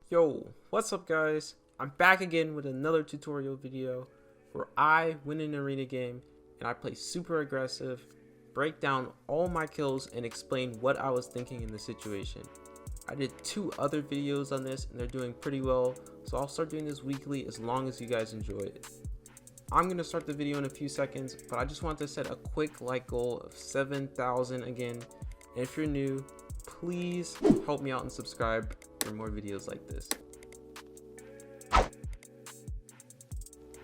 Yo, what's up guys? I'm back again with another tutorial video where I win an arena game and I play super aggressive, break down all my kills and explain what I was thinking in the situation. I did 2 other videos on this and they're doing pretty well, so I'll start doing this weekly as long as you guys enjoy it. I'm going to start the video in a few seconds, but I just want to set a quick like goal of 7,000 again, and if you're new, please help me out and subscribe for more videos like this.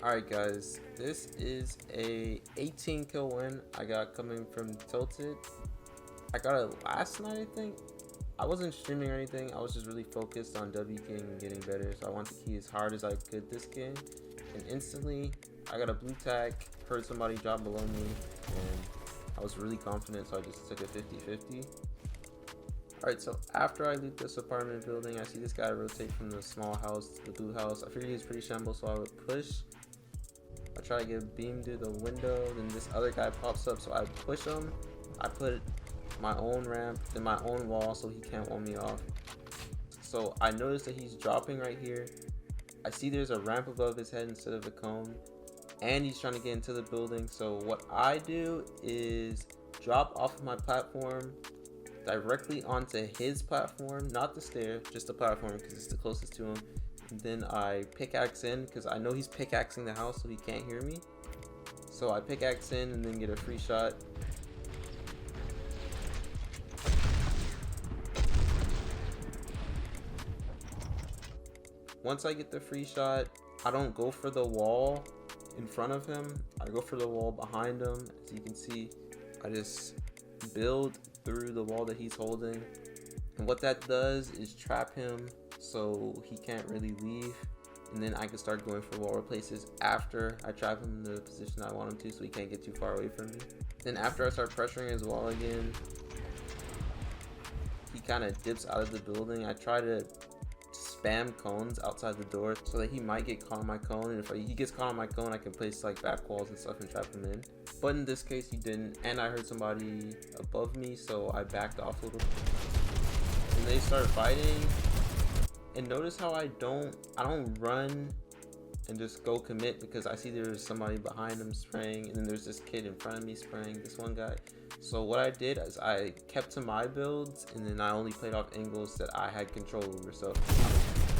Alright guys, this is a 18 kill win I got coming from Tilted. I got it last night, I think. I wasn't streaming or anything, I was just really focused on W King and getting better, so I wanted to key as hard as I could this game. And instantly, I got a blue tag, heard somebody drop below me, and I was really confident, so I just took a 50-50. Alright, so after I loot this apartment building, I see this guy rotate from the small house to the blue house. I figured he was pretty shambles, so I would push. I try to get beamed through the window, then this other guy pops up, so I push him. I put my own ramp in my own wall so he can't wall me off. So I noticed that he's dropping right here. I see there's a ramp above his head instead of a cone, and he's trying to get into the building. So what I do is drop off of my platform directly onto his platform, not the stair, just the platform because it's the closest to him. And then I pickaxe in because I know he's pickaxing the house so he can't hear me. So I pickaxe in and then get a free shot. Once I get the free shot, I don't go for the wall in front of him. I go for the wall behind him. As you can see, I just build through the wall that he's holding, and what that does is trap him so he can't really leave, and then I can start going for wall replaces after I trap him in the position I want him to so he can't get too far away from me. Then after I start pressuring his wall again, he kind of dips out of the building. I try to spam cones outside the door so that he might get caught on my cone, and if he gets caught on my cone, I can place like back walls and stuff and trap him in. But in this case he didn't, and I heard somebody above me, so I backed off a little. And they start fighting, and notice how I don't run and just go commit, because I see there's somebody behind him spraying, and then there's this kid in front of me spraying, this one guy. So what I did is I kept to my builds, and then I only played off angles that I had control over. So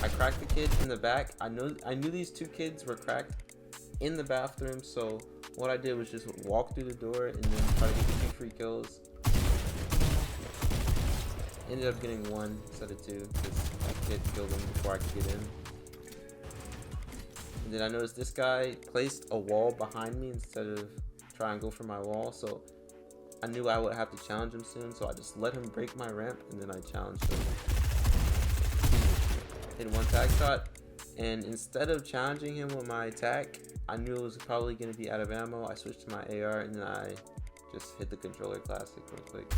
I cracked the kid in the back. I knew these 2 kids were cracked in the bathroom, so what I did was just walk through the door and then try to get the 2 free kills. Ended up getting 1 instead of 2 because that kid killed him before I could get in. And then I noticed this guy placed a wall behind me instead of trying to go for my wall, so I knew I would have to challenge him soon, so I just let him break my ramp and then I challenged him. Hit 1 tag shot, and instead of challenging him with my attack, I knew it was probably going to be out of ammo. I switched to my AR and then I just hit the controller classic real quick.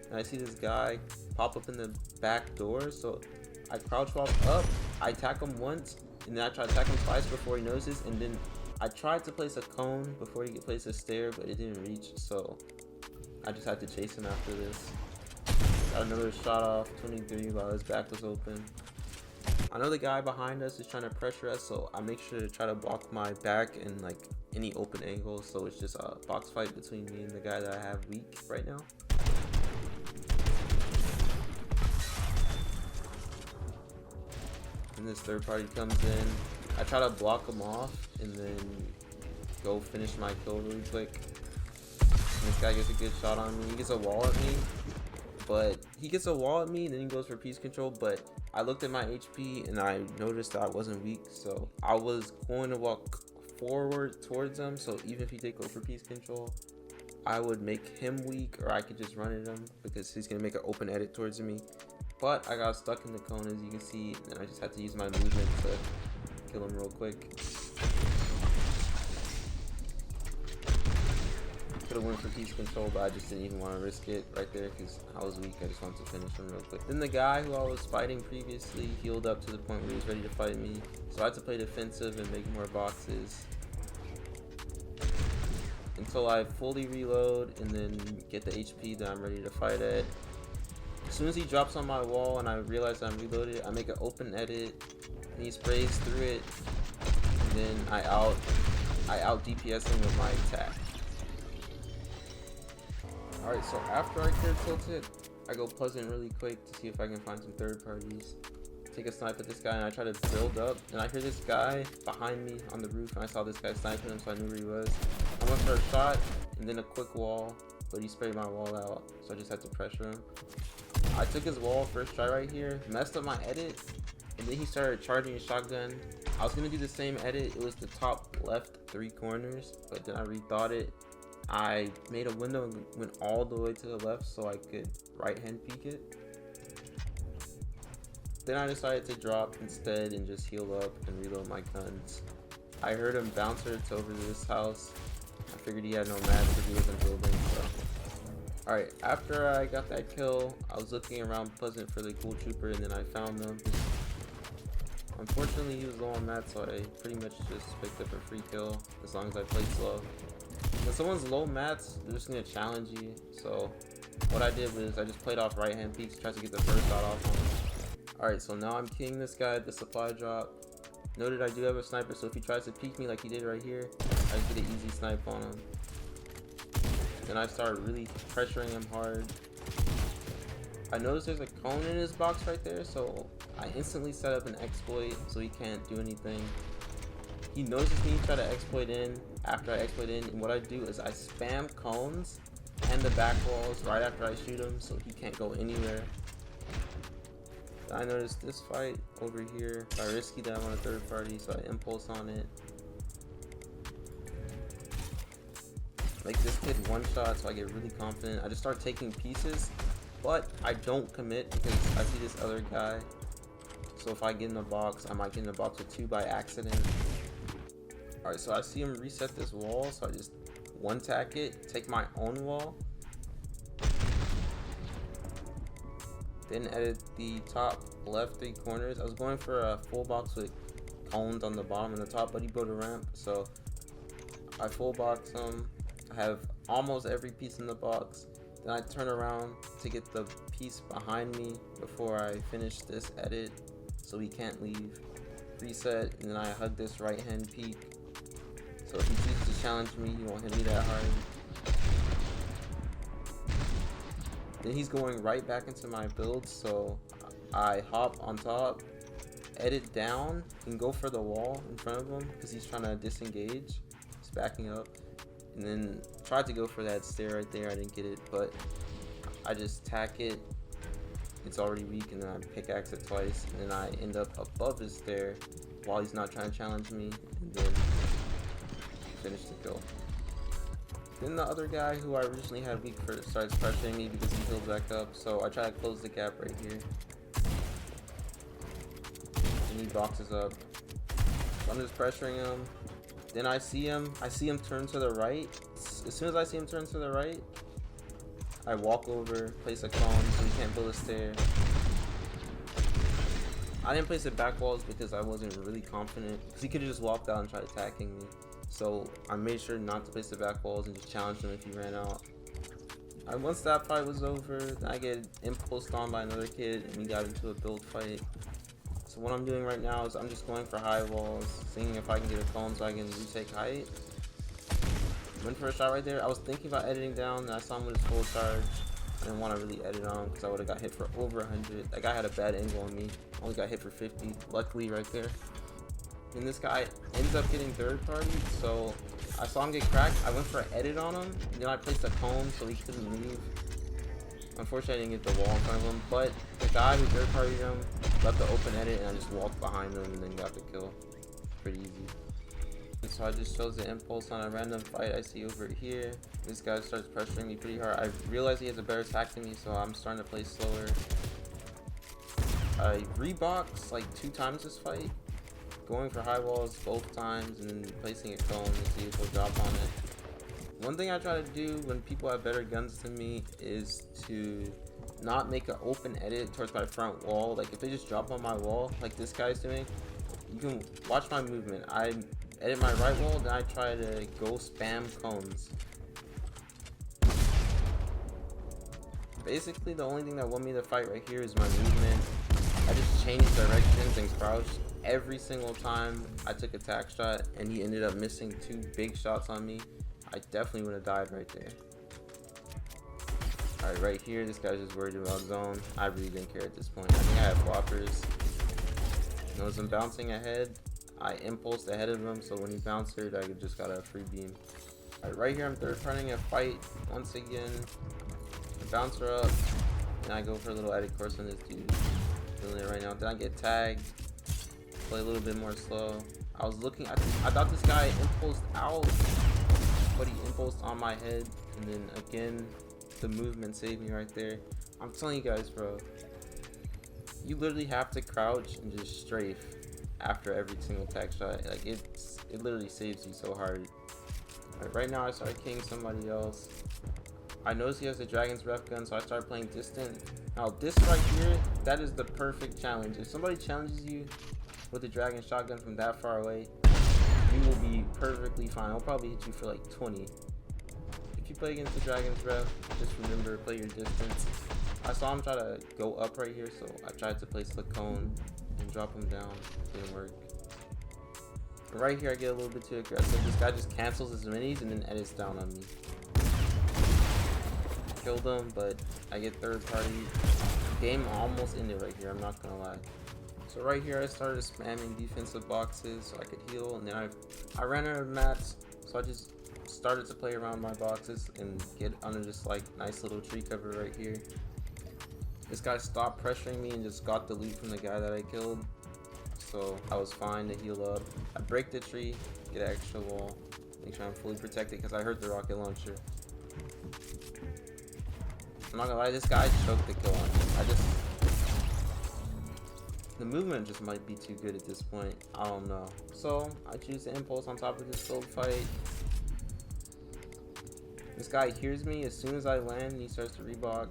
And I see this guy pop up in the back door, so I crouch walk up, I attack him once, and then I try to attack him twice before he notices, and then I tried to place a cone before he could place a stair, but it didn't reach, so I just had to chase him after this. Got another shot off, 23, while his back was open. I know the guy behind us is trying to pressure us, so I make sure to try to block my back and like any open angles, so it's just a box fight between me and the guy that I have weak right now. And this third party comes in. I try to block him off and then go finish my kill really quick. And this guy gets a good shot on me. He gets a wall at me, and then he goes for piece control, but I looked at my HP and I noticed that I wasn't weak, so I was going to walk forward towards him, so even if he did go for piece control, I would make him weak, or I could just run at him because he's gonna make an open edit towards me. But I got stuck in the cone, as you can see, and I just had to use my movement to kill him real quick. Could have went for piece control, but I just didn't even want to risk it right there because I was weak. I just wanted to finish him real quick. Then the guy who I was fighting previously healed up to the point where he was ready to fight me, so I had to play defensive and make more boxes until I fully reload and then get the HP that I'm ready to fight at. As soon as he drops on my wall and I realize I'm reloaded, I make an open edit and he sprays through it, and then I out DPS him with my attack. Alright, so after I clear tilted, I go Pleasant really quick to see if I can find some third parties. Take a snipe at this guy and I try to build up, and I hear this guy behind me on the roof, and I saw this guy sniping him, so I knew where he was. I went for a shot and then a quick wall, but he sprayed my wall out, so I just had to pressure him. I took his wall first try right here, messed up my edit, and then he started charging a shotgun. I was gonna do the same edit, it was the top left 3 corners, but then I rethought it. I made a window and went all the way to the left so I could right hand peek it. Then I decided to drop instead and just heal up and reload my guns. I heard him bounce to over to this house. I figured he had no mats because he wasn't building, so. Alright, after I got that kill, I was looking around Pleasant for the cool trooper, and then I found him. Unfortunately, he was low on mats, so I pretty much just picked up a free kill as long as I played slow. When someone's low mats, they're just gonna challenge you. So what I did was I just played off right hand peeks, tried to get the first shot off on him. Alright, so now I'm keying this guy at the supply drop. Noted I do have a sniper, so if he tries to peek me like he did right here, I just get an easy snipe on him. Then I start really pressuring him hard. I noticed there's a cone in his box right there, so I instantly set up an exploit so he can't do anything. He notices me try to exploit in after I exploit in, and what I do is I spam cones and the back walls right after I shoot him so he can't go anywhere. I noticed this fight over here. I risky that I'm on a third party, so I impulse on it. Make this kid one shot, so I get really confident. I just start taking pieces, but I don't commit because I see this other guy. So if I get in the box, I might get in the box with 2 by accident. Alright, so I see him reset this wall, so I just one tack it, take my own wall. Then edit the top left 3 corners. I was going for a full box with cones on the bottom and the top, but he built a ramp, so I full box him. I have almost every piece in the box. Then I turn around to get the piece behind me before I finish this edit so he can't leave. Reset, and then I hug this right hand peek. So if he chooses to challenge me, he won't hit me that hard. Then he's going right back into my build, so I hop on top, edit down, and go for the wall in front of him because he's trying to disengage. He's backing up. And then tried to go for that stair right there. I didn't get it, but I just tack it. It's already weak, and then I pickaxe it twice, and then I end up above his stair while he's not trying to challenge me, and then finish the kill. Then the other guy who I originally had weak for starts pressuring me because he healed back up, so I try to close the gap right here. And he boxes up. So I'm just pressuring him. Then I see him turn to the right. As soon as I see him turn to the right, I walk over, place a cone so he can't build a stair. I didn't place the back walls because I wasn't really confident, because he could have just walked out and tried attacking me. So I made sure not to place the back walls and just challenge him if he ran out. Once that fight was over, then I get impulsed on by another kid and we got into a build fight. So what I'm doing right now is I'm just going for high walls, seeing if I can get a cone so I can retake height. Went for a shot right there. I was thinking about editing down, and I saw him with his full charge. I didn't want to really edit on him because I would have got hit for over 100. That guy had a bad angle on me. I only got hit for 50, luckily right there. And this guy ends up getting third party, so I saw him get cracked. I went for an edit on him, and then I placed a cone so he couldn't leave. Unfortunately, I didn't get the wall in front of him, but the guy who third partied him left the open edit, and I just walked behind him and then got the kill. Pretty easy. And so I just chose the impulse on a random fight I see over here. This guy starts pressuring me pretty hard. I realize he has a better attack than me, so I'm starting to play slower. I rebox like 2 times this fight, going for high walls both times and then placing a cone to see if he'll drop on it. One thing I try to do when people have better guns than me is to not make an open edit towards my front wall. Like if they just drop on my wall like this guy's doing, you can watch my movement. I edit my right wall, then I try to go spam cones. Basically, the only thing that won me the fight right here is my movement. I just changed directions and crouched every single time I took a tack shot, and he ended up missing 2 big shots on me. I definitely would have died right there. Alright, right here, this guy's just worried about zone. I really didn't care at this point. I think I had floppers. As I'm bouncing ahead, I impulsed ahead of him, so when he bounced, I just got a free beam. Alright, right here, I'm third partying a fight once again. I bounce her up, and I go for a little edit course on this dude. Doing it right now. Then I get tagged. Play a little bit more slow. I was looking. I thought this guy impulsed out, but he impulsed on my head, and then again, the movement saved me right there. I'm telling you guys, bro. You literally have to crouch and just strafe after every single tag shot. Like it literally saves you so hard. Right now, I started killing somebody else. I noticed he has the Dragon's Breath gun, so I started playing distant. Now this right here, that is the perfect challenge. If somebody challenges you with a Dragon shotgun from that far away, you will be perfectly fine. I'll probably hit you for like 20. If you play against the Dragon's Breath, just remember, play your distance. I saw him try to go up right here, so I tried to place the cone and drop him down. Didn't work. But right here, I get a little bit too aggressive. This guy just cancels his minis and then edits down on me. Killed him, but I get third party. Game almost ended right here, I'm not gonna lie. So right here, I started spamming defensive boxes so I could heal, and then I ran out of mats, so I just started to play around my boxes and get under this like nice little tree cover right here. This guy stopped pressuring me and just got the loot from the guy that I killed, so I was fine to heal up. I break the tree, get an extra wall, make sure I'm fully protected because I heard the rocket launcher. I'm not gonna lie, this guy choked the kill on me. The movement just might be too good at this point. I don't know. So I choose the impulse on top of this gold fight. This guy hears me as soon as I land and he starts to rebox.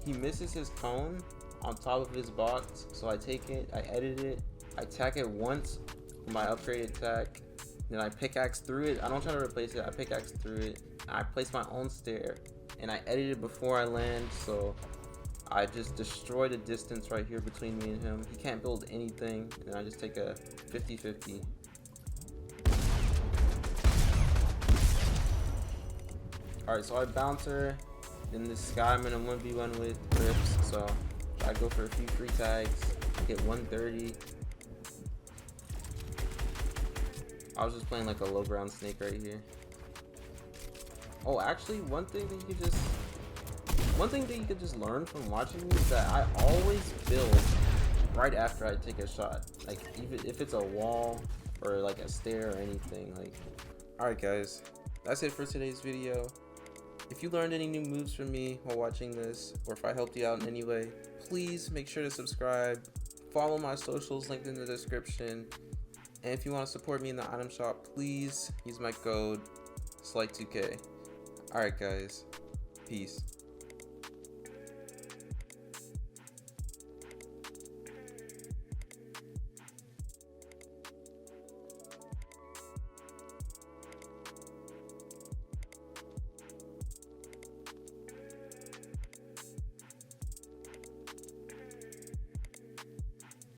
He misses his cone on top of his box, so I take it, I edit it, I tack it once with my upgraded tack, then I pickaxe through it. I don't try to replace it, I pickaxe through it, and I place my own stair, and I edit it before I land, so I just destroy the distance right here between me and him. He can't build anything, and I just take a 50-50. Alright, so I bounce her. Then this guy I'm in a 1v1 with rips, so I go for a few free tags. I get 130. I was just playing like a low ground snake right here. Oh, actually, one thing that you could just learn from watching me is that I always build right after I take a shot. Like even if it's a wall or like a stair or anything. Like, alright guys, that's it for today's video. If you learned any new moves from me while watching this, or if I helped you out in any way, please make sure to subscribe, follow my socials linked in the description, and if you want to support me in the item shop, please use my code SLIGHT2K. Alright guys, peace.